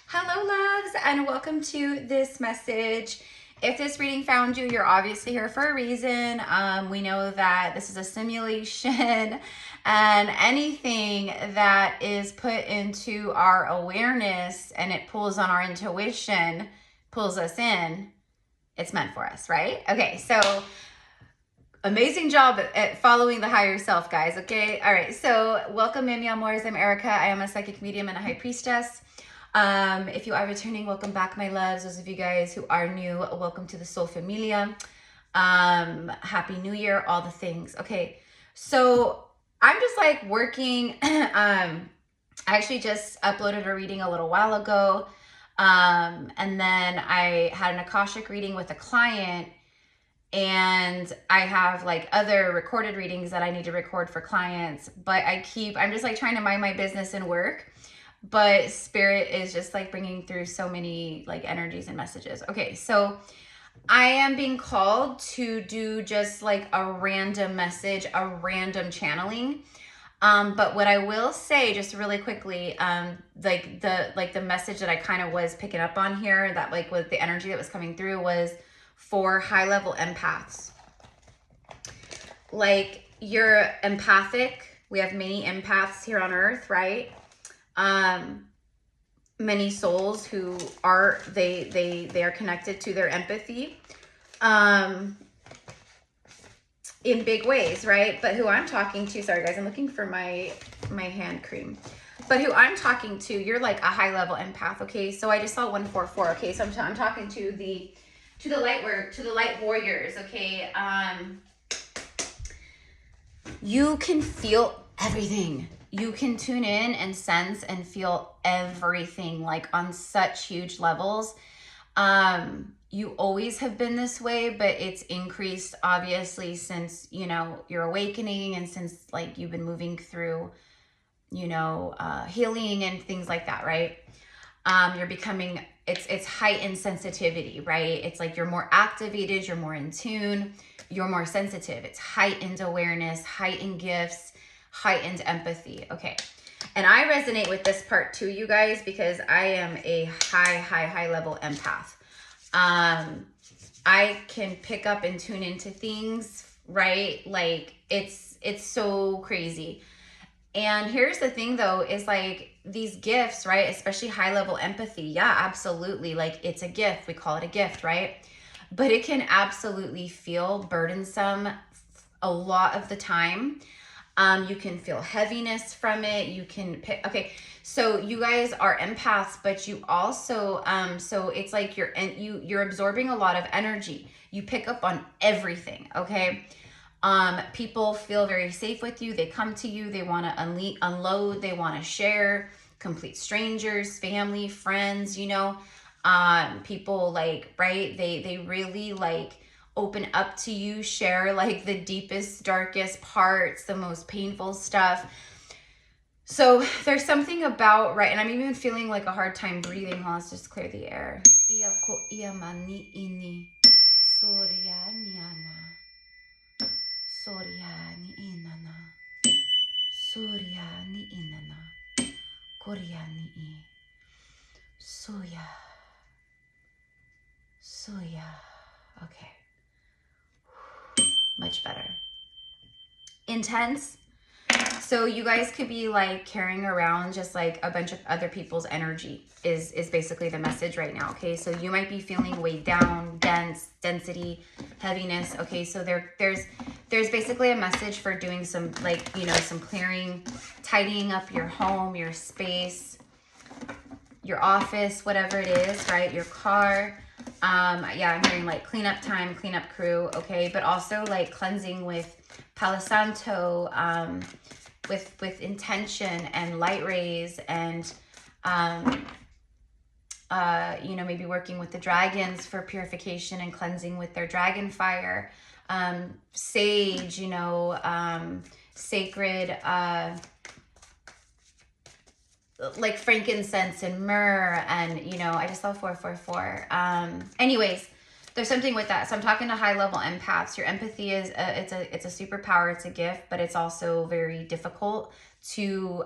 Hello, loves, and welcome to this message. If this reading found you, you're obviously here for a reason. We know that this is a simulation, and anything that is put into our awareness and it pulls on our intuition, pulls us in, it's meant for us, right? Okay, so amazing job at following the higher self, guys. Okay, all right, so welcome, mi amores. I'm Erica. I am a psychic medium and a high priestess. If you are returning, welcome back, my loves. Those of you guys who are new, welcome to the Soul Familia. Happy New Year, all the things. Okay, so I'm just like working. I actually just uploaded a reading a little while ago. And then I had an Akashic reading with a client, and I have like other recorded readings that I need to record for clients, but I'm just like trying to mind my business and work. But spirit is just like bringing through so many like energies and messages. Okay, so I am being called to do just like a random message, a random channeling. But what I will say just really quickly, like the message that I kind of was picking up on here, that like with the energy that was coming through, was for high level empaths. Like, you're empathic. We have many empaths here on earth, right? Many souls who are, they are connected to their empathy, in big ways, right? But who I'm talking to, sorry guys, I'm looking for my hand cream. But who I'm talking to, you're like a high level empath, okay? So I just saw 144, okay? So I'm talking to the light warriors, okay? You can feel everything. You can tune in and sense and feel everything, like on such huge levels. You always have been this way, but it's increased obviously since, you know, your awakening, and since like you've been moving through, you know, healing and things like that, right? You're becoming, it's heightened sensitivity, right? It's like you're more activated, you're more in tune, you're more sensitive. It's heightened awareness, heightened gifts, heightened empathy. Okay. And I resonate with this part too, you guys, because I am a high level empath. I can pick up and tune into things, right? Like it's so crazy. And here's the thing though, is like these gifts, right? Especially high level empathy. Yeah, absolutely. Like it's a gift. We call it a gift, right? But it can absolutely feel burdensome a lot of the time. You can feel heaviness from it. You can pick, okay. So you guys are empaths, but you also, so it's like you're absorbing a lot of energy. You pick up on everything. Okay. People feel very safe with you. They come to you. They want to unload. They want to share. Complete strangers, family, friends, you know, people like, right. They really like open up to you, share like the deepest, darkest parts, the most painful stuff. So there's something about, right, and I'm even feeling like a hard time breathing. Let's just clear the air. Okay. Much better. Intense. So you guys could be like carrying around just like a bunch of other people's energy is basically the message right now. Okay, so you might be feeling weighed down, density, heaviness. Okay, so there's basically a message for doing some, like, you know, some clearing, tidying up your home, your space, your office, whatever it is, right? Your car. Yeah, I'm hearing like cleanup time, cleanup crew. Okay, but also like cleansing with Palo Santo, with intention and light rays, and you know, maybe working with the dragons for purification and cleansing with their dragon fire, sage, you know, sacred, like frankincense and myrrh, and you know, I just saw 444. Anyways, there's something with that. So I'm talking to high level empaths. Your empathy is it's a superpower, it's a gift, but it's also very difficult to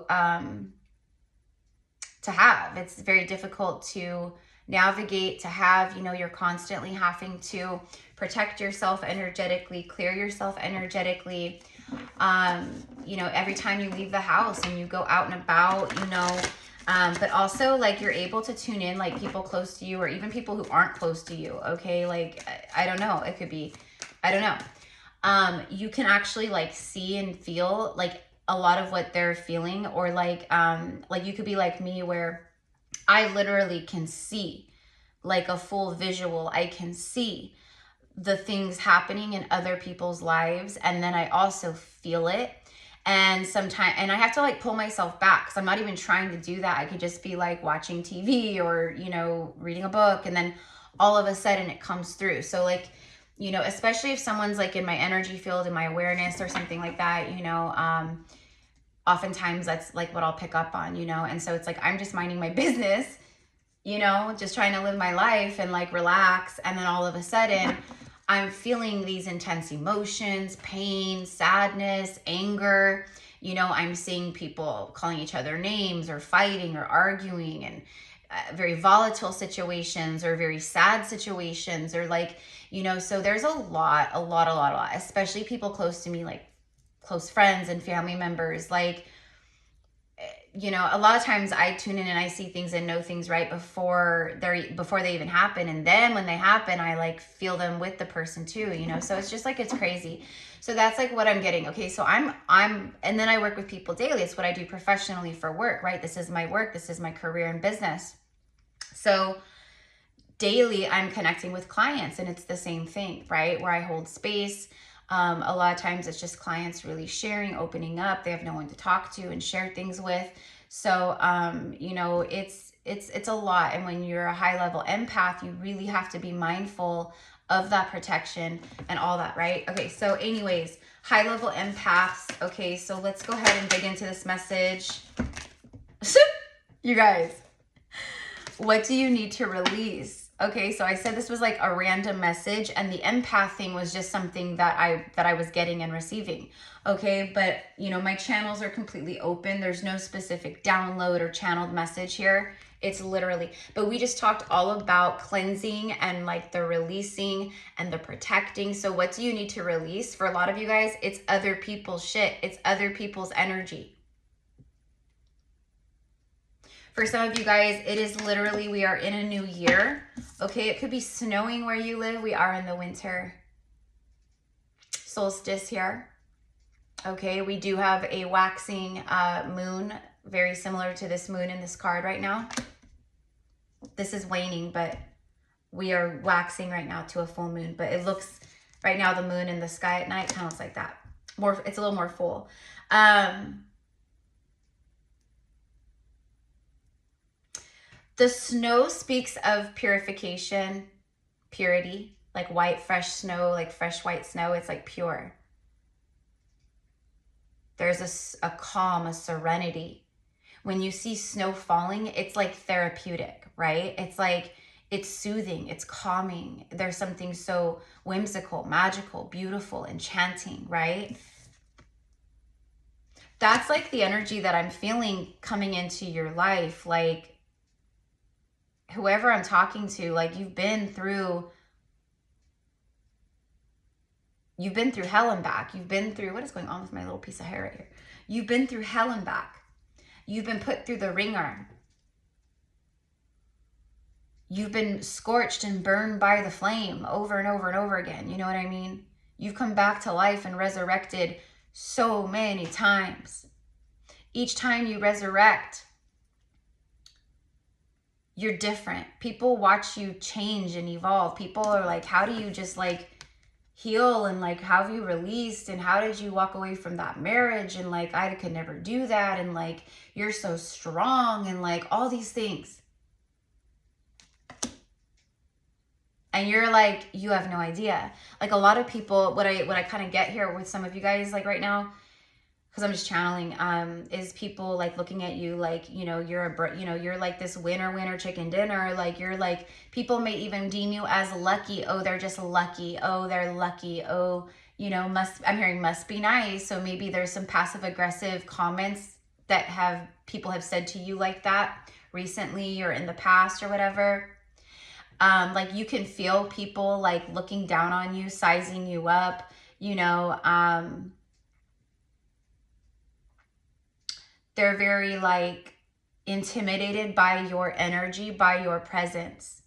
have. It's very difficult to navigate, to have. You know, you're constantly having to protect yourself energetically, clear yourself energetically. You know, every time you leave the house and you go out and about, you know, but also like you're able to tune in like people close to you or even people who aren't close to you. Okay. Like, I don't know. It could be, I don't know. You can actually like see and feel like a lot of what they're feeling, or like you could be like me where I literally can see like a full visual. I can see the things happening in other people's lives, and then I also feel it. And sometimes, and I have to like pull myself back because I'm not even trying to do that. I could just be like watching TV or, you know, reading a book, and then all of a sudden it comes through. So like, you know, especially if someone's like in my energy field, in my awareness or something like that, you know, oftentimes that's like what I'll pick up on, you know. And so it's like I'm just minding my business, you know, just trying to live my life and like relax, and then all of a sudden I'm feeling these intense emotions, pain, sadness, anger. You know, I'm seeing people calling each other names or fighting or arguing, and very volatile situations or very sad situations, or like, you know, so there's a lot, especially people close to me, like close friends and family members. Like, you know, a lot of times I tune in and I see things and know things right before they even happen. And then when they happen, I like feel them with the person too, you know? So it's just like, it's crazy. So that's like what I'm getting. Okay. So I'm, and then I work with people daily. It's what I do professionally for work, right? This is my work. This is my career and business. So daily I'm connecting with clients, and it's the same thing, right? Where I hold space. A lot of times it's just clients really sharing, opening up. They have no one to talk to and share things with. So, you know, it's a lot. And when you're a high level empath, you really have to be mindful of that protection and all that, right? Okay. So anyways, high level empaths. Okay. So let's go ahead and dig into this message. You guys, what do you need to release? Okay, so I said this was like a random message, and the empath thing was just something that I was getting and receiving. Okay, but you know, my channels are completely open. There's no specific download or channeled message here. It's literally, but we just talked all about cleansing and like the releasing and the protecting. So what do you need to release? For a lot of you guys, it's other people's shit. It's other people's energy. For some of you guys, it is literally, we are in a new year. Okay, it could be snowing where you live. We are in the winter solstice here. Okay, we do have a waxing moon, very similar to this moon in this card right now. This is waning, but we are waxing right now to a full moon. But it looks, right now, the moon in the sky at night kind of looks like that. It's a little more full. The snow speaks of purification, purity, like white, fresh snow, like fresh white snow. It's like pure. There's a calm, a serenity. When you see snow falling, it's like therapeutic, right? It's like, it's soothing, it's calming. There's something so whimsical, magical, beautiful, enchanting, right? That's like the energy that I'm feeling coming into your life. Like, whoever I'm talking to, like you've been through hell and back. You've been through, what is going on with my little piece of hair right here? You've been through hell and back. You've been put through the ringer. You've been scorched and burned by the flame over and over and over again. You know what I mean? You've come back to life and resurrected so many times. Each time you resurrect, you're different. People watch you change and evolve. People are like, how do you just like heal, and like, how have you released, and how did you walk away from that marriage, and like, I could never do that, and like, you're so strong, and like all these things. And you're like, you have no idea. Like a lot of people, what I kind of get here with some of you guys, like right now, because I'm just channeling, is people like looking at you like, you know, you're like this winner chicken dinner. Like you're like, people may even deem you as lucky. Oh, they're just lucky. Oh, they're lucky. Oh, you know, I'm hearing must be nice. So maybe there's some passive aggressive comments that people have said to you like that recently or in the past or whatever. Like you can feel people like looking down on you, sizing you up, you know, they're very like intimidated by your energy, by your presence.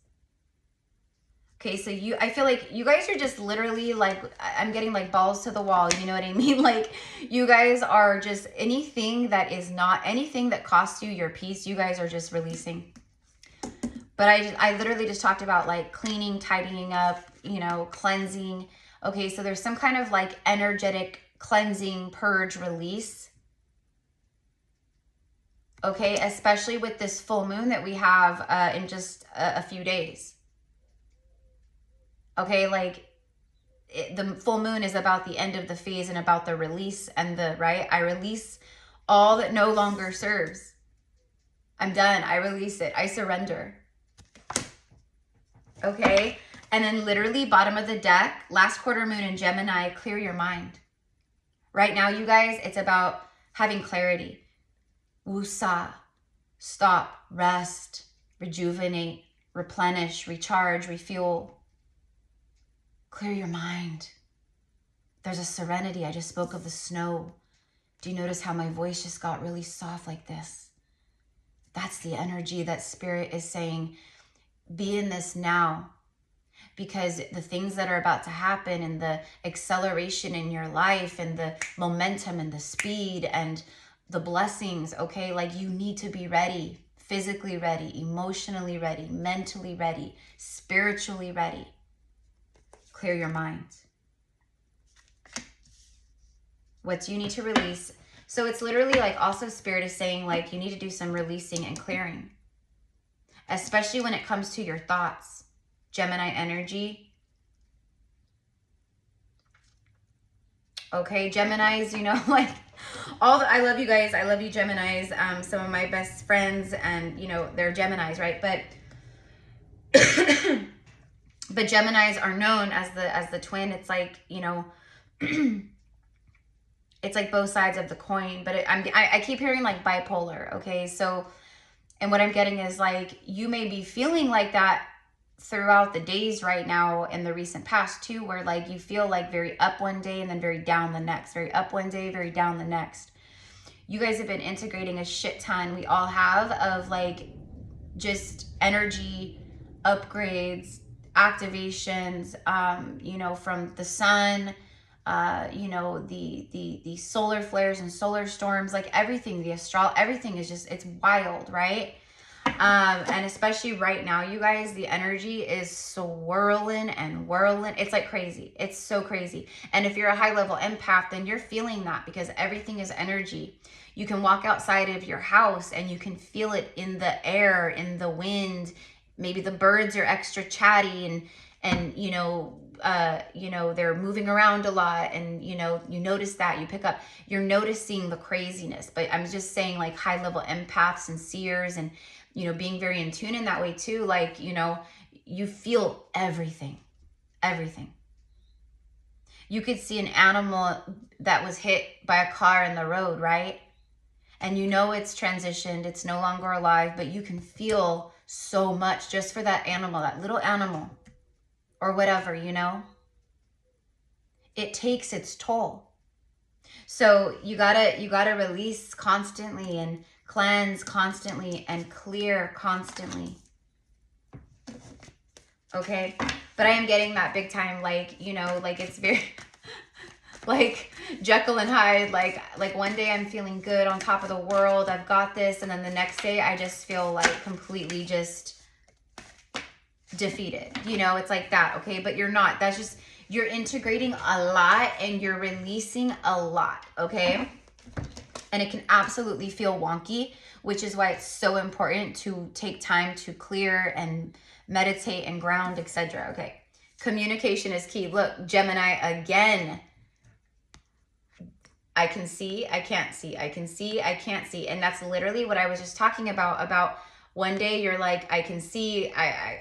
Okay, so I feel like you guys are just literally like, I'm getting like balls to the wall, you know what I mean? Like you guys are just, anything that is not, anything that costs you your peace, you guys are just releasing. But I literally just talked about like cleaning, tidying up, you know, cleansing. Okay, so there's some kind of like energetic cleansing, purge, release. Okay, especially with this full moon that we have in just a few days. Okay, like the full moon is about the end of the phase and about the release and the, right? I release all that no longer serves. I'm done. I release it. I surrender. Okay, and then literally bottom of the deck, last quarter moon in Gemini, clear your mind. Right now, you guys, it's about having clarity. Wusa, stop, rest, rejuvenate, replenish, recharge, refuel. Clear your mind. There's a serenity. I just spoke of the snow. Do you notice how my voice just got really soft like this? That's the energy that Spirit is saying, be in this now. Because the things that are about to happen and the acceleration in your life and the momentum and the speed and the blessings, okay, like you need to be ready, physically ready, emotionally ready, mentally ready, spiritually ready. Clear your mind. What do you need to release? So it's literally like also Spirit is saying like you need to do some releasing and clearing, especially when it comes to your thoughts. Gemini energy. Okay, Geminis, you know, like I love you guys. I love you, Geminis. Some of my best friends, and you know, they're Geminis, right? But but Geminis are known as the twin. It's like, you know, it's like both sides of the coin. But I keep hearing like bipolar. Okay, so, and what I'm getting is like you may be feeling like that throughout the days right now in the recent past too, where like you feel like very up one day and then very down the next, very up one day, very down the next. You guys have been integrating a shit ton, we all have, of like just energy upgrades, activations, you know, from the sun, you know, the solar flares and solar storms, like everything, everything is just, it's wild, right? And especially right now, you guys, the energy is swirling and whirling. It's like crazy. It's so crazy. And if you're a high level empath, then you're feeling that because everything is energy. You can walk outside of your house and you can feel it in the air, in the wind. Maybe the birds are extra chatty and you know, they're moving around a lot, and you know, you notice that, you pick up, you're noticing the craziness. But I'm just saying, like high level empaths and seers, and you know, being very in tune in that way too, like, you know, you feel everything. You could see an animal that was hit by a car in the road, right? And you know it's transitioned, it's no longer alive, but you can feel so much just for that animal, that little animal or whatever, you know? It takes its toll. So you gotta release constantly and cleanse constantly and clear constantly. Okay, but I am getting that big time, like, you know, like it's very like Jekyll and Hyde, like one day I'm feeling good, on top of the world, I've got this, and then the next day I just feel like completely just defeated, you know? It's like that. Okay, but you're not. That's just, you're integrating a lot and you're releasing a lot. Okay, and it can absolutely feel wonky, which is why it's so important to take time to clear and meditate and ground, etc. Okay, communication is key. Look, Gemini again. I can see, I can't see. I can see, I can't see. And that's literally what I was just talking about one day you're like, I can see,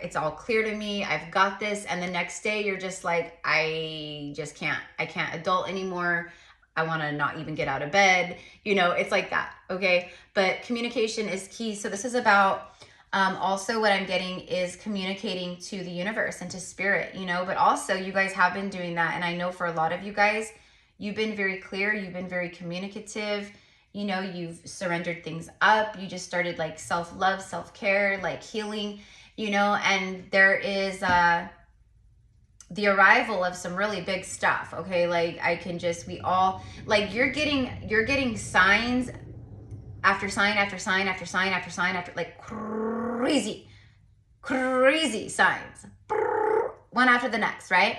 it's all clear to me, I've got this. And the next day you're just like, I just can't, I can't adult anymore. I want to not even get out of bed. You know, it's like that. Okay. But communication is key. So this is about, also what I'm getting is communicating to the universe and to spirit, you know, but also you guys have been doing that. And I know for a lot of you guys, you've been very clear. You've been very communicative. You know, you've surrendered things up. You just started like self-love, self-care, like healing, you know, and there is the arrival of some really big stuff. Okay. Like I can just, we all like, you're getting signs after sign, after sign, after sign, after sign, after like crazy signs, one after the next, right?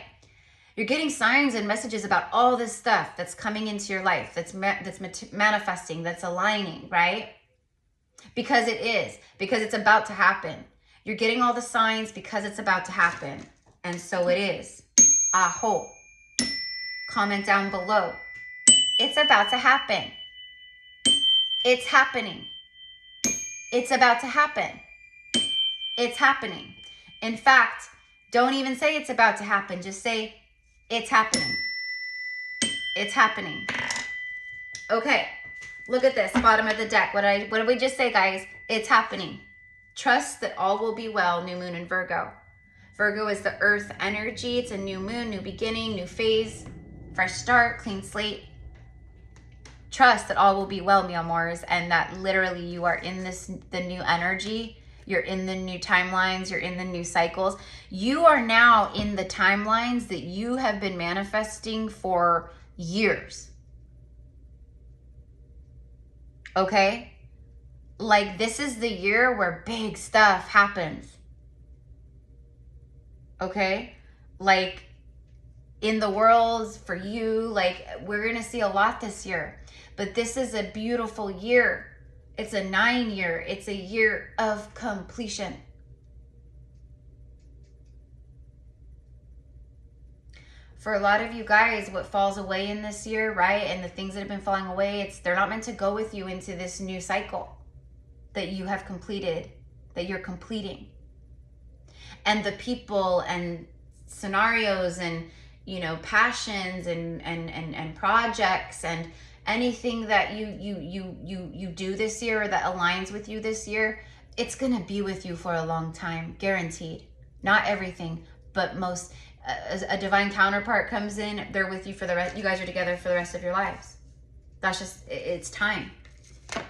You're getting signs and messages about all this stuff that's coming into your life, that's manifesting, that's aligning, right? Because it is, because it's about to happen. You're getting all the signs because it's about to happen. And so it is. Aho. Comment down below. It's about to happen. It's happening. It's about to happen. It's happening. In fact, don't even say it's about to happen. Just say it's happening. It's happening. Okay. Look at this, bottom of the deck. What did we just say, guys? It's happening. Trust that all will be well, new moon in Virgo. Virgo is the earth energy. It's a new moon, new beginning, new phase, fresh start, clean slate. Trust that all will be well, mi amores, and that literally you are in the new energy. You're in the new timelines. You're in the new cycles. You are now in the timelines that you have been manifesting for years. Okay? Like this is the year where big stuff happens. Okay? Like in the world for you, like we're going to see a lot this year. But this is a beautiful year. It's a 9 year. It's a year of completion. For a lot of you guys, what falls away in this year, right? And the things that have been falling away, they're not meant to go with you into this new cycle that you have completed, that you're completing. And the people and scenarios and, you know, passions and projects and anything that you do this year or that aligns with you this year, it's going to be with you for a long time, guaranteed. Not everything, but most. A divine counterpart comes in, they're with you for the rest. You guys are together for the rest of your lives. That's just, it's time.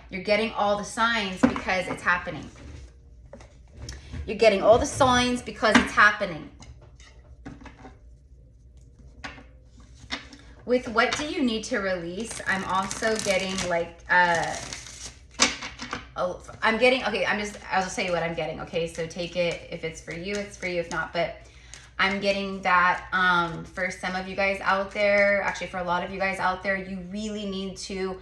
You're getting all the signs because it's happening. You're getting all the signs because it's happening. With what do you need to release? I'm also getting like, I'll just tell you what I'm getting. Okay, so take it. If it's for you, it's for you. If not, but I'm getting that for some of you guys out there, actually for a lot of you guys out there, you really need to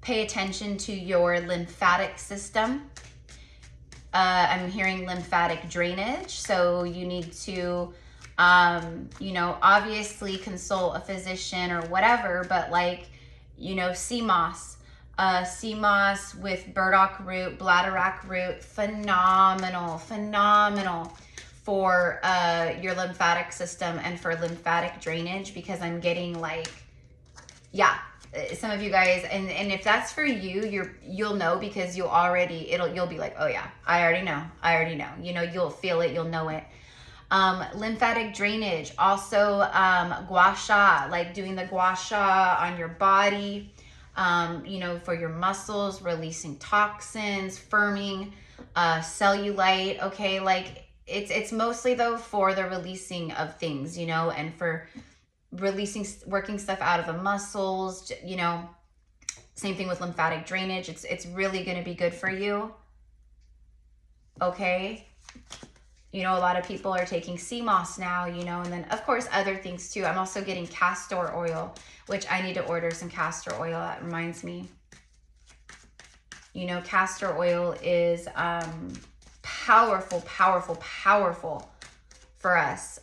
pay attention to your lymphatic system. I'm hearing lymphatic drainage. So you need to, you know, obviously consult a physician or whatever, but like, you know, sea moss with burdock root, bladderwrack root, phenomenal for your lymphatic system and for lymphatic drainage, because I'm getting like, yeah, some of you guys, and if that's for you, you'll know, because you'll be like, oh yeah, I already know, you know, you'll feel it, you'll know it. Lymphatic drainage, also gua sha, like doing the gua sha on your body, you know, for your muscles, releasing toxins, firming, cellulite, okay, like it's mostly though for the releasing of things, you know, and for releasing, working stuff out of the muscles, you know, same thing with lymphatic drainage. It's really going to be good for you. Okay. You know, a lot of people are taking sea moss now, you know, and then of course other things too. I'm also getting castor oil, which I need to order some castor oil. That reminds me, you know, castor oil is, powerful for us.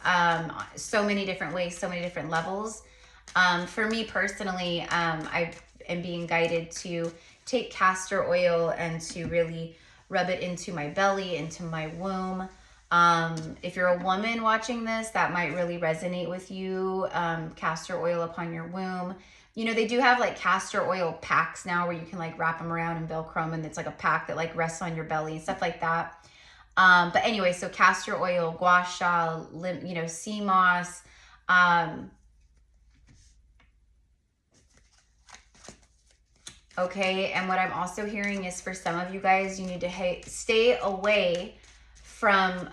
So many different ways, so many different levels. For me personally, I am being guided to take castor oil and to really rub it into my belly, into my womb. If you're a woman watching this, that might really resonate with you. Castor oil upon your womb, You know, they do have like castor oil packs now where you can like wrap them around and Velcro them, and it's like a pack that like rests on your belly and stuff like that. But anyway, so castor oil, gua sha, you know, sea moss, okay, and what I'm also hearing is for some of you guys, you need to stay away from,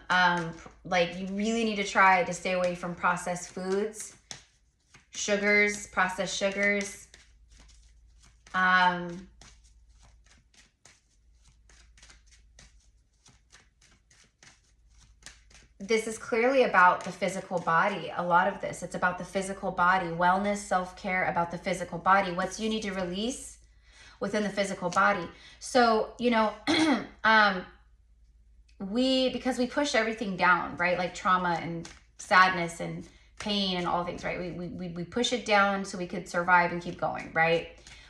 like, you really need to try to stay away from processed foods, sugars, processed sugars. This is clearly about the physical body. A lot of this, it's about the physical body, wellness, self-care, about the physical body. What's you need to release within the physical body. So, you know, because we push everything down, right? Like trauma and sadness and pain and all things, right? We push it down so we could survive and keep going, right?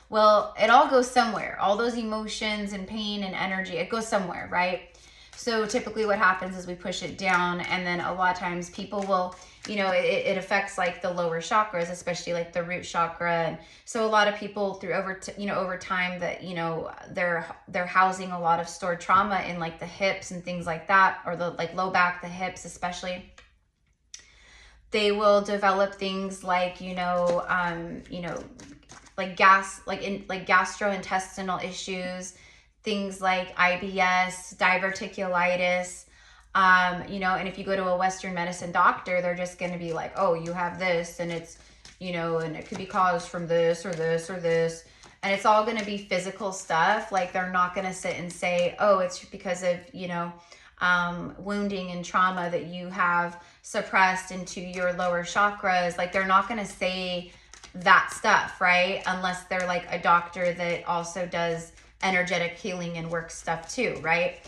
Well, it all goes somewhere. All those emotions and pain and energy, it goes somewhere, right? So typically what happens is we push it down, and then a lot of times people will, you know, it affects like the lower chakras, especially like the root chakra. And so a lot of people through over time that, you know, they're housing a lot of stored trauma in like the hips and things like that, or the like low back, the hips especially. They will develop things like, like gastrointestinal issues, things like IBS, diverticulitis, you know, and if you go to a Western medicine doctor, they're just going to be like, oh, you have this, and it's, you know, and it could be caused from this or this or this. And it's all going to be physical stuff. Like, they're not going to sit and say, oh, it's because of, you know, wounding and trauma that you have suppressed into your lower chakras. Like, they're not going to say that stuff, right? Unless they're like a doctor that also does energetic healing and work stuff too, right?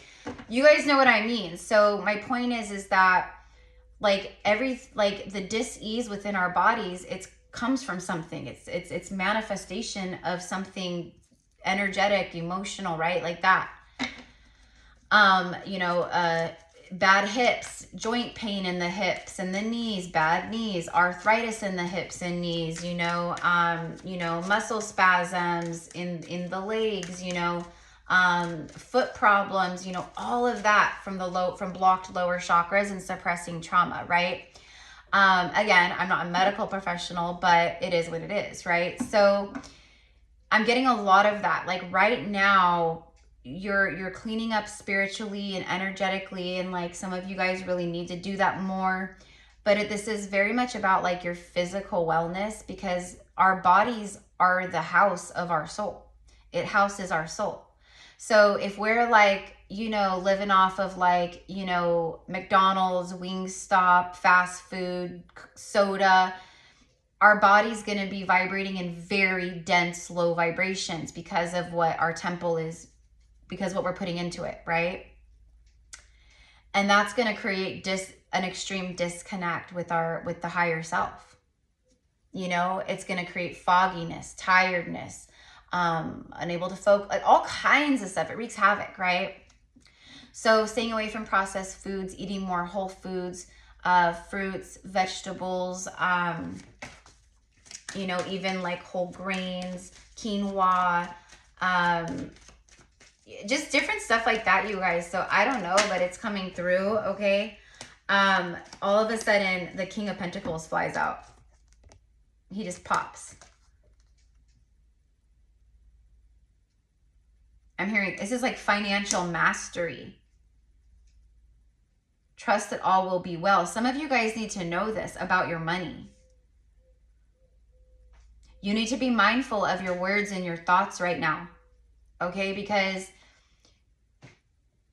You guys know what I mean. So my point is that like the dis-ease within our bodies, it comes from something. It's manifestation of something energetic, emotional, right? Like that. Bad hips, joint pain in the hips and the knees, bad knees, arthritis in the hips and knees, muscle spasms in the legs, foot problems, all of that from blocked lower chakras and suppressing trauma, right? Again, I'm not a medical professional, but it is what it is, right? So I'm getting a lot of that. Like right now, you're cleaning up spiritually and energetically, and like some of you guys really need to do that more. But this is very much about like your physical wellness, because our bodies are the house of our soul. It houses our soul. So if we're like, living off of like, McDonald's, Wingstop, fast food, soda, our body's going to be vibrating in very dense, low vibrations because of what our temple is, because what we're putting into it, right? And that's going to create an extreme disconnect with the higher self. It's going to create fogginess, tiredness, unable to focus, like all kinds of stuff. It wreaks havoc, right? So staying away from processed foods, eating more whole foods, fruits, vegetables, even like whole grains, quinoa, just different stuff like that, you guys. So I don't know, but it's coming through, okay? All of a sudden, the King of Pentacles flies out. He just pops. I'm hearing, this is like financial mastery. Trust that all will be well. Some of you guys need to know this about your money. You need to be mindful of your words and your thoughts right now, okay? Because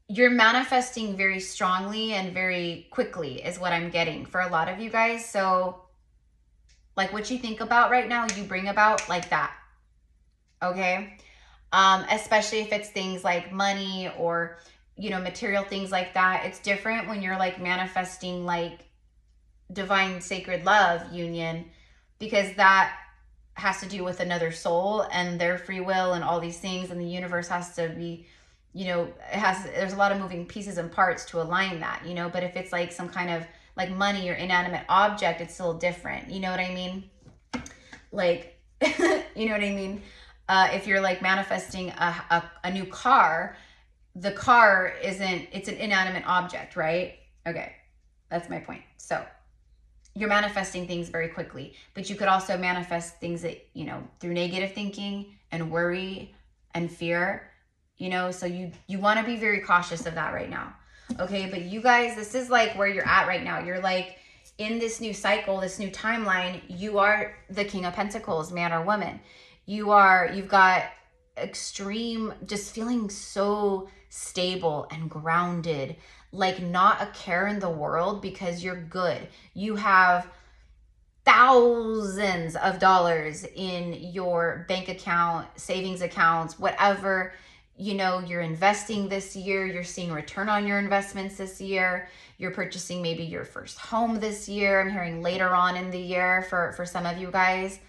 you're manifesting very strongly and very quickly is what I'm getting for a lot of you guys. So like what you think about right now, you bring about like that, okay? Especially if it's things like money or, material things like that. It's different when you're like manifesting like divine sacred love union, because that has to do with another soul and their free will and all these things. And the universe has to be, there's a lot of moving pieces and parts to align that, but if it's like some kind of like money or inanimate object, it's still different. You know what I mean? Like You know what I mean? If you're like manifesting a new car, the car it's an inanimate object, right? Okay, that's my point. So you're manifesting things very quickly, but you could also manifest things that, you know, through negative thinking and worry and fear, you know, so you want to be very cautious of that right now. Okay, but you guys, this is like where you're at right now. You're like in this new cycle, this new timeline. You are the King of Pentacles, man or woman. You've got extreme, just feeling so stable and grounded, like not a care in the world because you're good. You have thousands of dollars in your bank account, savings accounts, whatever, you know, you're investing this year. You're seeing return on your investments this year. You're purchasing maybe your first home this year. I'm hearing later on in the year for some of you guys.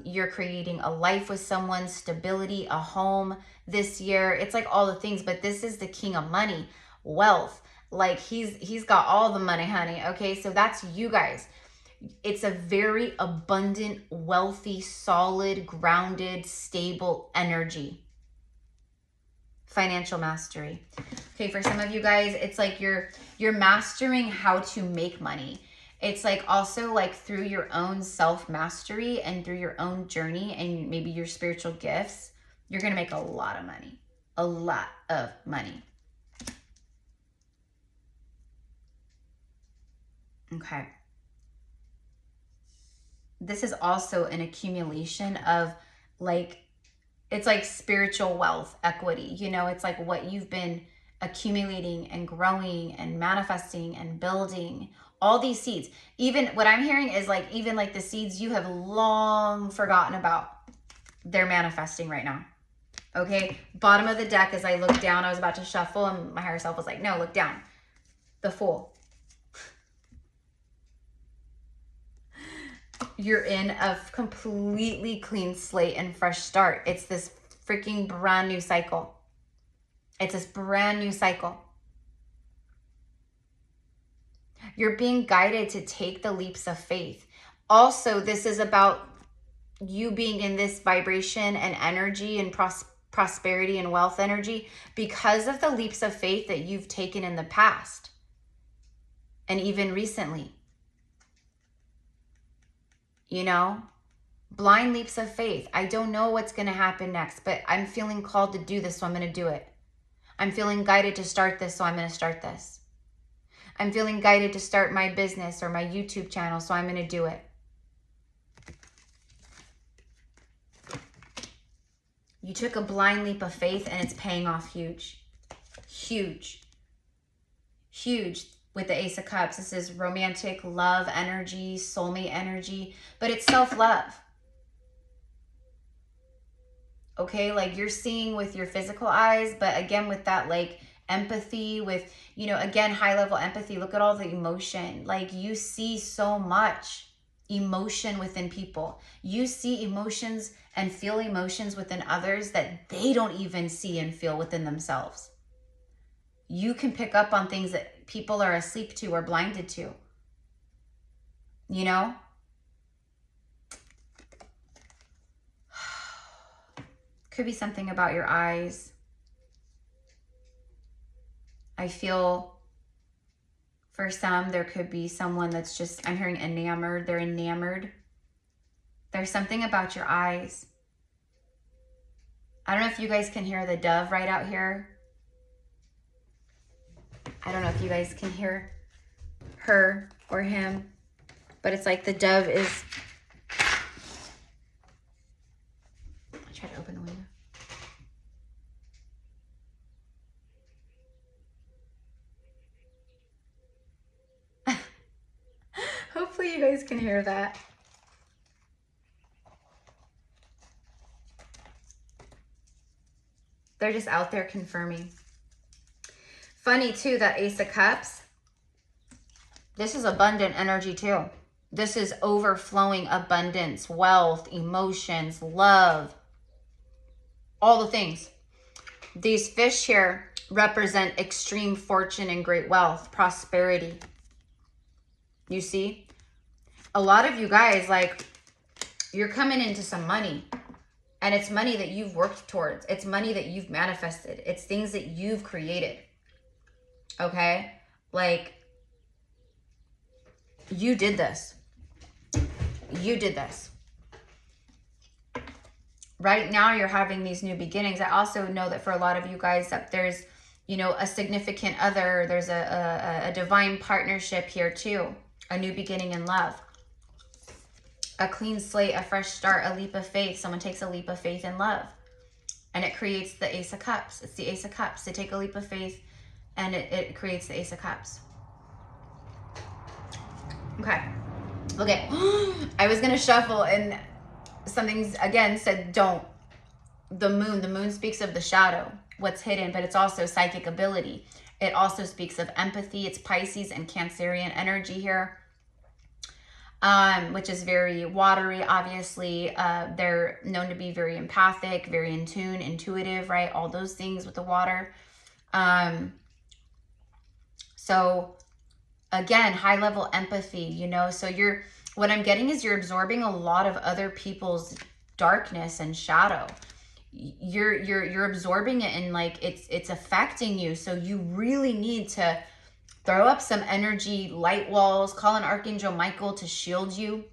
You're creating a life with someone, stability, a home this year. It's like all the things, but this is the king of money, wealth. Like he's got all the money, honey. Okay, so that's you guys. It's a very abundant, wealthy, solid, grounded, stable energy. Financial mastery. Okay, for some of you guys, it's like you're mastering how to make money. It's like also like through your own self-mastery and through your own journey and maybe your spiritual gifts, you're going to make a lot of money. A lot of money. Okay. This is also an accumulation of like, it's like spiritual wealth, equity. You know, it's like what you've been accumulating and growing and manifesting and building. All these seeds. Even what I'm hearing is like, even like the seeds you have long forgotten about, they're manifesting right now. Okay. Bottom of the deck, as I look down, I was about to shuffle and my higher self was like, no, look down. The Fool. You're in a completely clean slate and fresh start. It's this freaking brand new cycle. It's this brand new cycle. You're being guided to take the leaps of faith. Also, this is about you being in this vibration and energy and prosperity and wealth energy because of the leaps of faith that you've taken in the past and even recently. You know, blind leaps of faith. I don't know what's going to happen next, but I'm feeling called to do this, so I'm going to do it. I'm feeling guided to start this, so I'm going to start this. I'm feeling guided to start my business or my YouTube channel, so I'm going to do it. You took a blind leap of faith and it's paying off huge. Huge. Huge. With the Ace of Cups, this is romantic love energy, soulmate energy, but it's self-love. Okay, like you're seeing with your physical eyes, but again with that like empathy, with, you know, again, high level empathy. Look at all the emotion. Like you see so much emotion within people. You see emotions and feel emotions within others that they don't even see and feel within themselves. You can pick up on things that people are asleep to or blinded to. You know? Could be something about your eyes. I feel for some, there could be someone that's just, I'm hearing enamored. They're enamored. There's something about your eyes. I don't know if you guys can hear the dove right out here. I don't know if you guys can hear her or him, but it's like the dove is, I'll try to open the window. Hopefully you guys can hear that. They're just out there confirming. Funny too, that Ace of Cups, this is abundant energy too. This is overflowing abundance, wealth, emotions, love, all the things. These fish here represent extreme fortune and great wealth, prosperity. You see? A lot of you guys, like, you're coming into some money. And it's money that you've worked towards. It's money that you've manifested. It's things that you've created. Okay? Like, you did this. You did this. Right now, you're having these new beginnings. I also know that for a lot of you guys that there's, you know, a significant other. There's a divine partnership here too. A new beginning in love. A clean slate, a fresh start, a leap of faith. Someone takes a leap of faith in love. And it creates the Ace of Cups. It's the Ace of Cups. They take a leap of faith and it creates the Ace of Cups. Okay. Okay. I was going to shuffle and something again said don't. The moon speaks of the shadow, what's hidden, but it's also psychic ability. It also speaks of empathy. It's Pisces and Cancerian energy here. Which is very watery, obviously. They're known to be very empathic, very in tune, intuitive, right? All those things with the water. So again, high level empathy, you know, so what I'm getting is you're absorbing a lot of other people's darkness and shadow. You're absorbing it and like it's affecting you. So you really need to throw up some energy, light walls, call an Archangel Michael to shield you.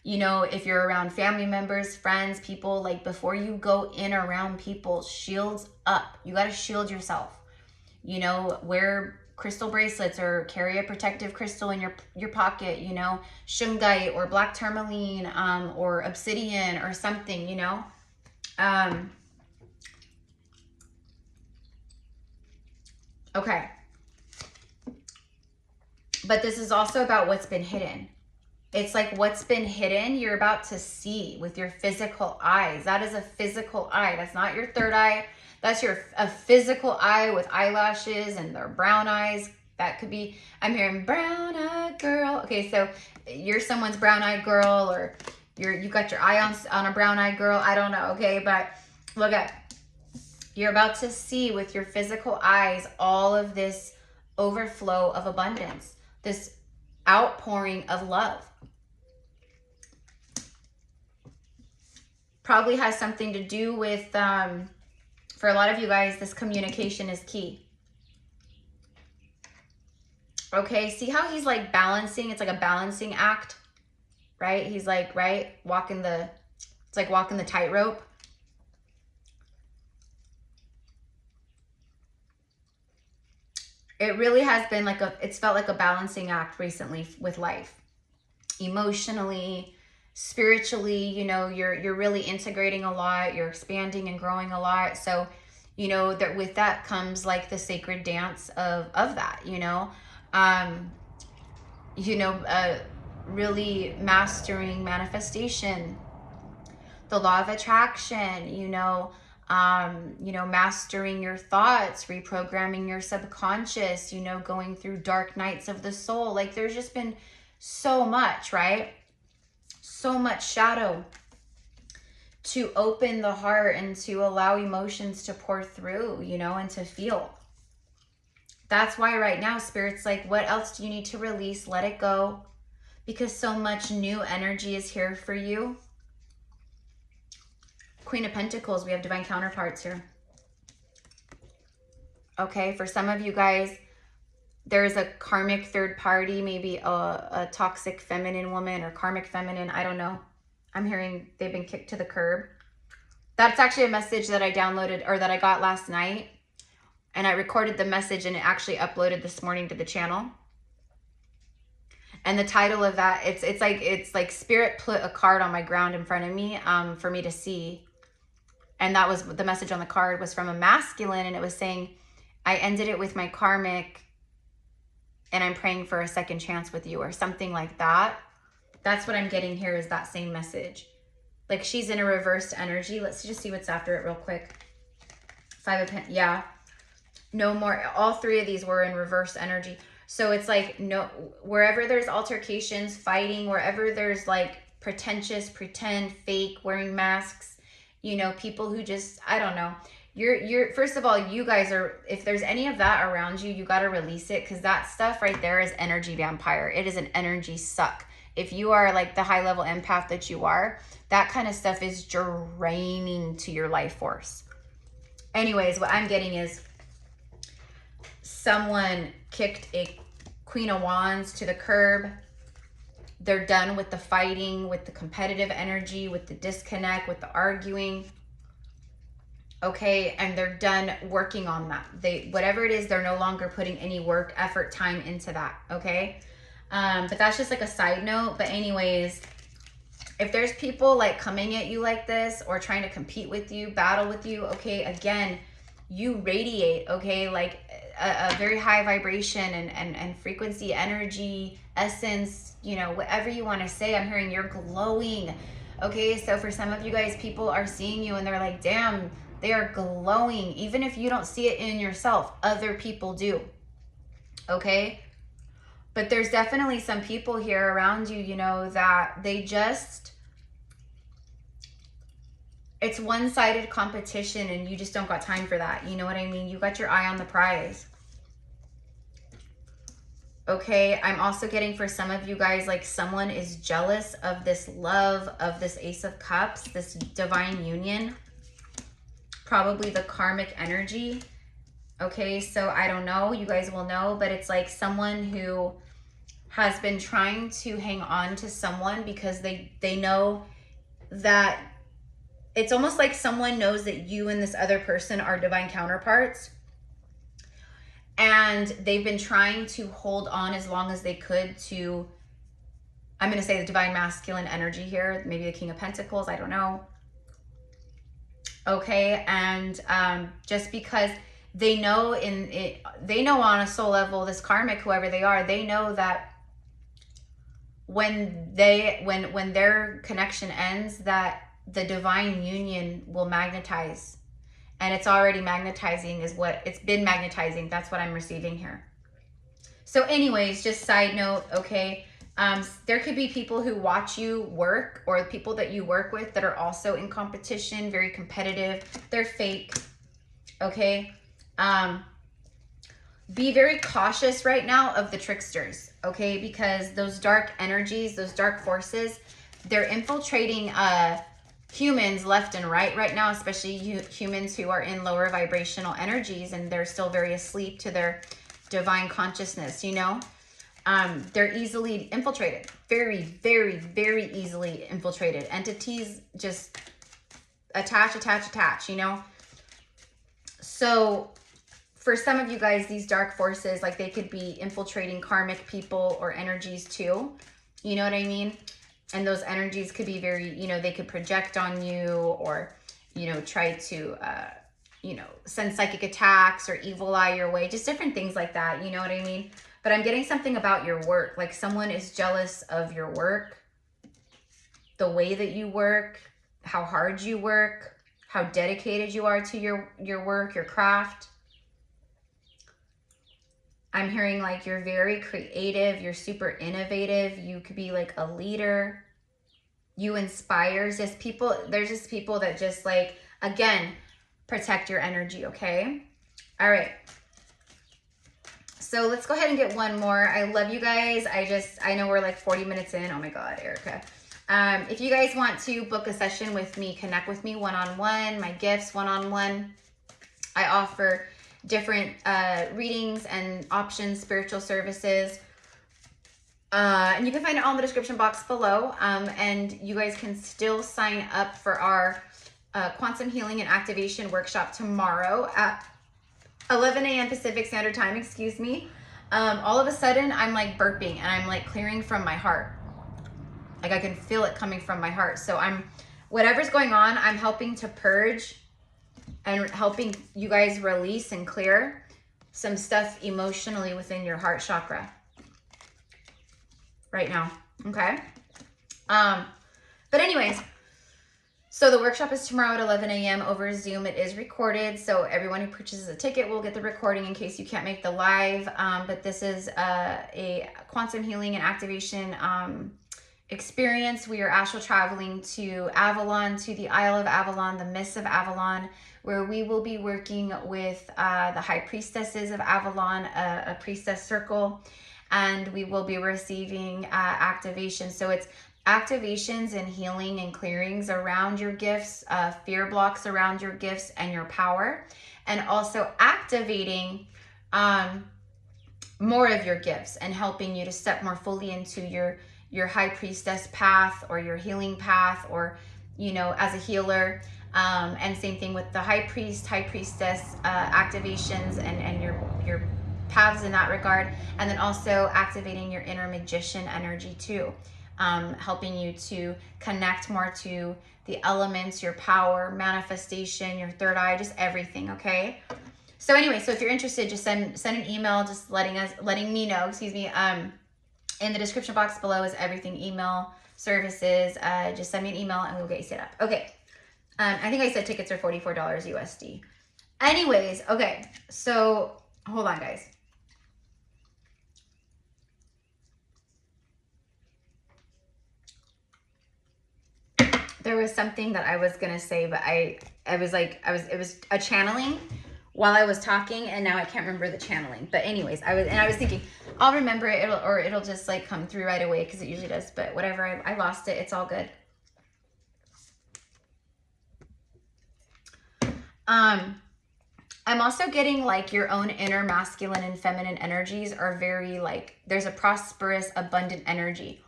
You know, if you're around family members, friends, people, like before you go in around people, shields up. You got to shield yourself. You know, wear crystal bracelets or carry a protective crystal in your pocket, you know, shungite or black tourmaline or obsidian or something, you know. Okay. But this is also about what's been hidden. It's like what's been hidden, you're about to see with your physical eyes. That is a physical eye. That's not your third eye. That's a physical eye with eyelashes and their brown eyes. That could be, I'm hearing brown-eyed girl. Okay, so you're someone's brown-eyed girl or you got your eye on a brown-eyed girl. I don't know, okay? But look at, you're about to see with your physical eyes all of this overflow of abundance. This outpouring of love. Probably has something to do with, for a lot of you guys, this communication is key. Okay, see how he's like balancing? It's like a balancing act, right? He's like, right? It's like walking the tightrope. It really has been like it's felt like a balancing act recently with life. Emotionally, spiritually, you know, you're really integrating a lot, you're expanding and growing a lot. So, you know, that with that comes like the sacred dance of that, you know. Really mastering manifestation, the law of attraction, mastering your thoughts, reprogramming your subconscious, going through dark nights of the soul. Like there's just been so much, right? So much shadow to open the heart and to allow emotions to pour through, and to feel. That's why right now Spirit's like, what else do you need to release? Let it go, because so much new energy is here for you. Queen of Pentacles, we have divine counterparts here. Okay, for some of you guys, there's a karmic third party, maybe a toxic feminine woman or karmic feminine. I don't know. I'm hearing they've been kicked to the curb. That's actually a message that I downloaded, or that I got last night. And I recorded the message and it actually uploaded this morning to the channel. And the title of that, it's like Spirit put a card on my ground in front of me for me to see. And that was the message on the card, was from a masculine, and it was saying, I ended it with my karmic and I'm praying for a second chance with you, or something like that. That's what I'm getting here, is that same message. Like she's in a reversed energy. Let's just see what's after it real quick. Five of Pentacles. Yeah. No more. All three of these were in reverse energy. So it's like, no, wherever there's altercations, fighting, wherever there's like pretentious, pretend, fake, wearing masks, people who just, I don't know. You're first of all, you guys are, if there's any of that around you, you got to release it, because that stuff right there is energy vampire. It is an energy suck. if you are like the high level empath that you are, that kind of stuff is draining to your life force. Anyways, what I'm getting is someone kicked a Queen of Wands to the curb. They're done with the fighting, with the competitive energy, with the disconnect, with the arguing. Okay, and they're done working on that. Whatever it is, they're no longer putting any work, effort, time into that. Okay, but that's just like a side note. But anyways, if there's people like coming at you like this or trying to compete with you, battle with you, okay, again, you radiate, okay, like a very high vibration and frequency, energy, essence, you know, whatever you want to say. I'm hearing you're glowing. Okay, so for some of you guys, people are seeing you and they're like, damn, they are glowing. Even if you don't see it in yourself, other people do. Okay, but there's definitely some people here around you, you know, that they just, it's one-sided competition and you just don't got time for that. You know what I mean? You got your eye on the prize. Okay, I'm also getting for some of you guys, like someone is jealous of this love, of this Ace of Cups, this divine union, probably the karmic energy. Okay, so I don't know, you guys will know, but it's like someone who has been trying to hang on to someone because they know that it's almost like someone knows that you and this other person are divine counterparts. And they've been trying to hold on as long as they could to, I'm going to say the divine masculine energy here, maybe the King of Pentacles, I don't know. Okay, and just because they know they know on a soul level, this karmic, whoever they are, they know that when their connection ends, that the divine union will magnetize. And it's already magnetizing is what it's been magnetizing. That's what I'm receiving here. So anyways, just side note, okay, there could be people who watch you work or people that you work with that are also in competition, very competitive. They're fake, okay? Be very cautious right now of the tricksters, okay? Because those dark energies, those dark forces, they're infiltrating humans left and right now, especially humans who are in lower vibrational energies and they're still very asleep to their divine consciousness, you know. They're easily infiltrated, very, very, very easily infiltrated. Entities just attach, you know. So for some of you guys, these dark forces, like they could be infiltrating karmic people or energies too, you know what I mean? And those energies could be very, you know, they could project on you or, you know, try to, you know, send psychic attacks or evil eye your way, just different things like that. You know what I mean? But I'm getting something about your work. Like someone is jealous of your work, the way that you work, how hard you work, how dedicated you are to your work, your craft. I'm hearing like you're very creative, you're super innovative, you could be like a leader, you inspire. Just people, there's just people that just like, again, protect your energy, okay? All right. So let's go ahead and get one more. I love you guys. I know we're like 40 minutes in. Oh my God, Erica. If you guys want to book a session with me, connect with me one-on-one, my gifts one-on-one. I offer different readings and options, spiritual services. And you can find it all in the description box below. And you guys can still sign up for our Quantum Healing and Activation Workshop tomorrow at 11 a.m. Pacific Standard Time, excuse me. All of a sudden, I'm like burping and I'm like clearing from my heart. Like I can feel it coming from my heart. So whatever's going on, I'm helping to purge and helping you guys release and clear some stuff emotionally within your heart chakra right now, okay? But anyways, so the workshop is tomorrow at 11 a.m. over Zoom. It is recorded, so everyone who purchases a ticket will get the recording in case you can't make the live. But this is a quantum healing and activation experience. We are astral traveling to Avalon, to the Isle of Avalon, the Mists of Avalon, where we will be working with the high priestesses of Avalon, a priestess circle. and we will be receiving activation. So it's activations and healing and clearings around your gifts, fear blocks around your gifts and your power, and also activating more of your gifts and helping you to step more fully into your high priestess path or your healing path, or, you know, as a healer. And same thing with the high priest, high priestess activations and your paths in that regard. And then also activating your inner magician energy too, helping you to connect more to the elements, your power, manifestation, your third eye, just everything. Okay. So anyway, so if you're interested, just send an email, just letting me know, excuse me. In the description box below is everything, email services. Just send me an email and we'll get you set up. Okay. I think I said tickets are $44 USD. Anyways, okay. So hold on, guys. There was something that I was gonna say, but it was a channeling while I was talking, and now I can't remember the channeling. But anyways, I was thinking I'll remember it, it'll just like come through right away, because it usually does. But whatever, I lost it. It's all good. I'm also getting like your own inner masculine and feminine energies are very like, there's a prosperous, abundant energy.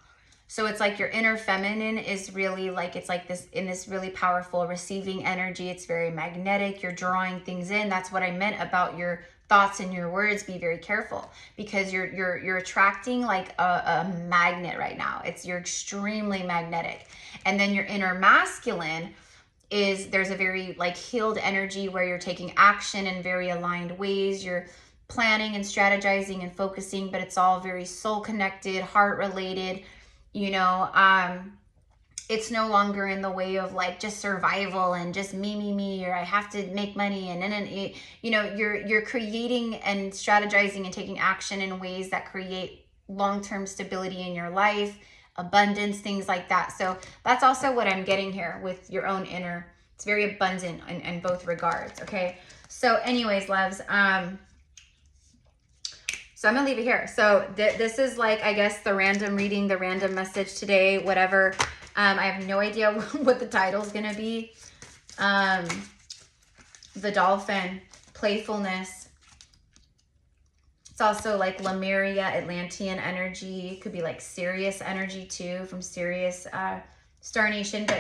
So it's like your inner feminine is really like, it's like this, in this really powerful receiving energy. It's very magnetic. You're drawing things in. That's what I meant about your thoughts and your words. Be very careful, because you're attracting like a magnet right now. You're extremely magnetic. And then your inner masculine is, there's a very like healed energy where you're taking action in very aligned ways. You're planning and strategizing and focusing, but it's all very soul connected, heart related. You know, it's no longer in the way of like just survival and just me, or I have to make money. And then, you know, you're creating and strategizing and taking action in ways that create long-term stability in your life, abundance, things like that. So that's also what I'm getting here with your own inner. It's very abundant in both regards. Okay. So anyways, loves, so I'm gonna leave it here. So this is like, I guess, the random reading, the random message today, whatever. I have no idea what the title is gonna be. The dolphin, playfulness. It's also like Lemuria, Atlantean energy. It could be like Sirius energy too, from Sirius Star Nation. But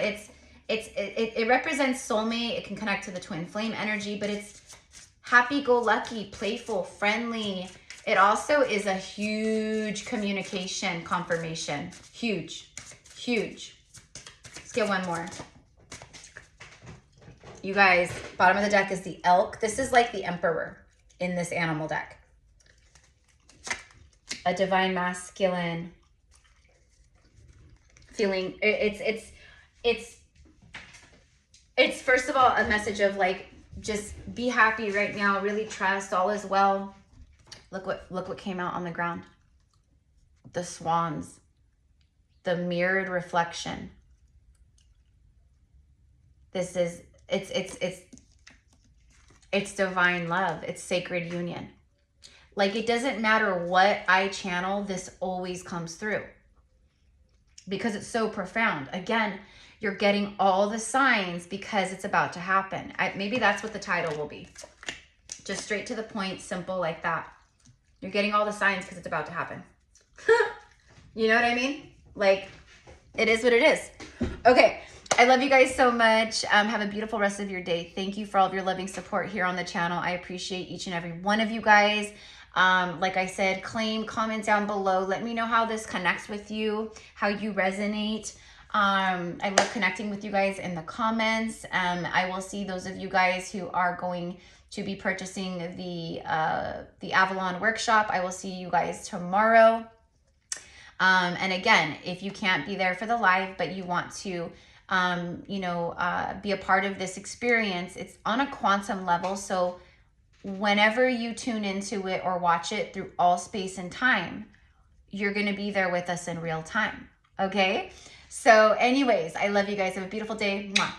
it represents soulmate. It can connect to the twin flame energy, but it's happy-go-lucky, playful, friendly. It also is a huge communication confirmation. Huge, huge. Let's get one more. You guys, bottom of the deck is the elk. This is like the emperor in this animal deck. A divine masculine feeling. It's first of all a message of like, just be happy right now. Really trust, all is well. Look what came out on the ground. The swans, the mirrored reflection. This is, it's divine love. It's sacred union. Like, it doesn't matter what I channel, this always comes through, because it's so profound. Again, you're getting all the signs because it's about to happen. Maybe that's what the title will be. Just straight to the point, simple like that. You're getting all the signs because it's about to happen. You know what I mean? Like, it is what it is. Okay. I love you guys so much. Have a beautiful rest of your day. Thank you for all of your loving support here on the channel. I appreciate each and every one of you guys. Like I said, comment down below. Let me know how this connects with you, how you resonate. I love connecting with you guys in the comments. I will see those of you guys who are going to be purchasing the Avalon workshop. I will see you guys tomorrow. And again, if you can't be there for the live, but you want to, be a part of this experience, it's on a quantum level. So whenever you tune into it or watch it through all space and time, you're going to be there with us in real time. Okay. So anyways, I love you guys. Have a beautiful day. Mwah.